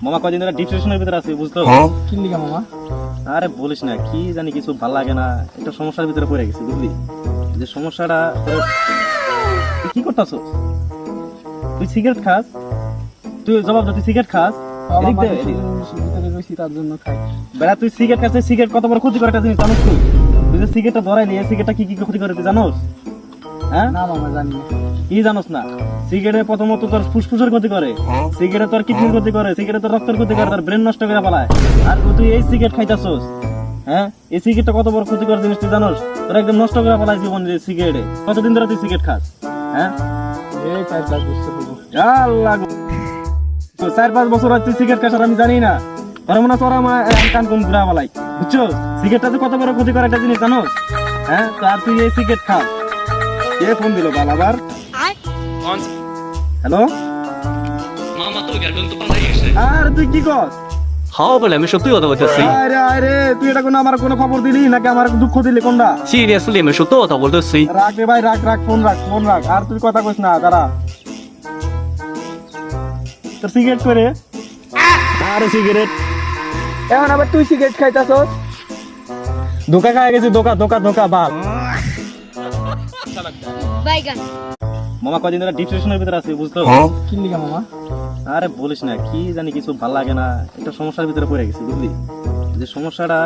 মামা কয়দিন ধরে ডিপ্রেশনের ভিতরে আছি বুঝতো। কি লিগা মামা? আরে বলিস না, কি জানি কিছু ভালো লাগে না, একটা সমস্যার ভিতরে পড়ে গেছি বুঝলি। যে সমস্যাটা তুই কি করতেছ? তুই সিগারেট খাস? তুই জবাব দে, তুই সিগারেট খাস? এদিক দে, এদিক। ভিতরে রইছি তার জন্য খাই। বেড়া তুই সিগারেট খাস, সিগারেট কত বড় ক্ষতি করে একটা জিনিস জানোস তুই? তুই যে সিগারেটটা ধরাই নিয়ে সিগারেটটা কি কি ক্ষতি করে তুই জানোস? হ্যাঁ না মামা জানি না। কি জানোস না? সিগারেট প্রথমত তোর ফুসফুসের ক্ষতি করে, সিগারেট তোর কিডনির ক্ষতি করে, সিগারেট তোর রক্তের ক্ষতি করে, তোর ব্রেন নষ্ট করে ফেলায়। আর তুই এই সিগারেট খাইতাছস, হ্যাঁ? এই সিগারেটটা কত বড় ক্ষতিকর জিনিস তুই জানোস? তোর একদম নষ্ট করে ফেলায় জীবন যে সিগারেটে। কতদিন ধরে তুই সিগারেট খাস? হ্যাঁ এই 4-5 বছর হলো। আল্লাহ গো। 4-5 বছর হয় তুই সিগারেট খাস আর আমি জানি না। তোর মনে হয় তোর আমার কান কোন ঘুরা ফেলাই, বুঝছো? সিগারেটটা যে কত বড় ক্ষতিকর একটা জিনিস জানোস? হ্যাঁ, তো আর তুই এই সিগারেট খাস। কে ফোন দিল বাল আবার? হ্যালো মামা তো গেল তো পালাই গেছে। আর তুই কি কর? হ্যাঁ বলে আমি সত্যি কথা বলতেছি। আরে আরে তুই এটা কোনো আমার কোনো খবর দিলি নাকি আমার দুঃখ দিলি কোনটা? সিরিয়াসলি আমি সত্যি কথা বলতেছি। রাখ রে ভাই, রাখ রাখ, ফোন রাখ, ফোন রাখ। আর তুই কথা কইস না, দাঁড়া। তোর সিগারেট করে? আরে সিগারেট এখন আবার তুই সিগারেট খাইতাছস? ধোকা খায় গেছি, ধোকা ধোকা ধোকা বাল। বাইগান মামা কয়দিন ধরে ডিপ্রেশনের ভিতরে আছি বুঝতো। কি লিগা মামা? আরে বলিস না, কি জানি কিছু ভালো লাগে না, একটা সমস্যার ভিতরে পড়ে গেছি বুঝলি। যে সমস্যাটা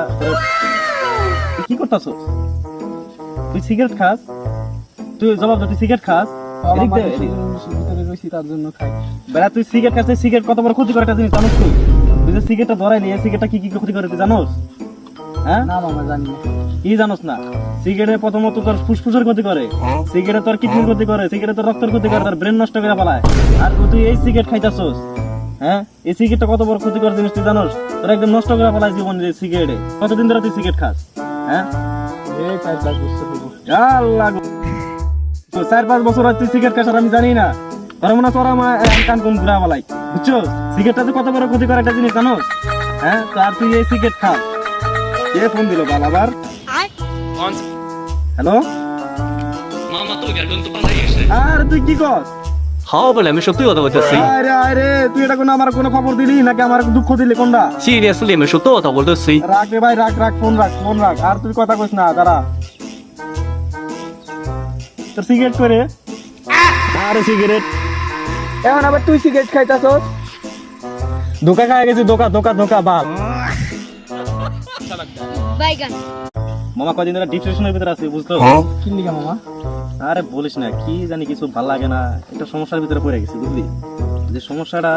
তুই কি করতেছ? তুই সিগারেট খাস? তুই জবাব দে, তুই সিগারেট খাস? এদিক দে, এদিক। ভিতরে রইছি তার জন্য খাই। বেড়া তুই সিগারেট খাস, সিগারেট কত বড় ক্ষতি করে একটা জিনিস জানোস তুই? তুই যে সিগারেটটা ধরাই নিয়ে সিগারেটটা কি কি ক্ষতি করে তুই জানোস? হ্যাঁ না মামা জানি না। কি জানোস না? সিগারেট প্রথমত তোর ফুসফুসের ক্ষতি করে, সিগারেট তোর কিডনির ক্ষতি করে, সিগারেট তোর রক্তের ক্ষতি করে, তোর ব্রেন নষ্ট করে ফেলায়। আর তুই এই সিগারেট খাইতাছস, হ্যাঁ? এই সিগারেটটা কত বড় ক্ষতিকর জিনিস তুই জানোস? তোর একদম নষ্ট করে ফেলায় জীবন যে সিগারেটে। কতদিন ধরে তুই সিগারেট খাস? হ্যাঁ এই 4-5 বছর হলো। আল্লাহ গো। 4-5 বছর হয় তুই সিগারেট খাস আর আমি জানি না। তোর মনে হয় তোর আমার কান কোন ঘুরা ফেলাই, বুঝছো? সিগারেটটা যে কত বড় ক্ষতিকর একটা জিনিস জানোস? হ্যাঁ, তো আর তুই এই সিগারেট খাস। কে ফোন দিল বাল আবার? হ্যালো মামা তো গেল তো পালাই গেছে। আর তুই কি কর? হ্যাঁ বলে আমি সত্যি কথা বলতেছি। আরে আরে তুই এটা কোনো আমার কোনো খবর দিলি নাকি আমার দুঃখ দিলি কোনটা? সিরিয়াসলি আমি সত্যি কথা বলতেছি। রাখ রে ভাই, রাখ রাখ, ফোন রাখ, ফোন রাখ। আর তুই কথা কইস না, দাঁড়া। তোর সিগারেট করে? আরে সিগারেট এখন আবার তুই সিগারেট খাইতাছস? ধোকা খায় গেছি, ধোকা ধোকা ধোকা বাল। বাইগান মামা কয়দিন ধরে ডিপ্রেশনের ভিতরে আছি বুঝতো। কি লিগা মামা? আরে বলিস না, কি জানি কিছু ভালো লাগে না, একটা সমস্যার ভিতরে পড়ে গেছি বুঝলি। যে সমস্যাটা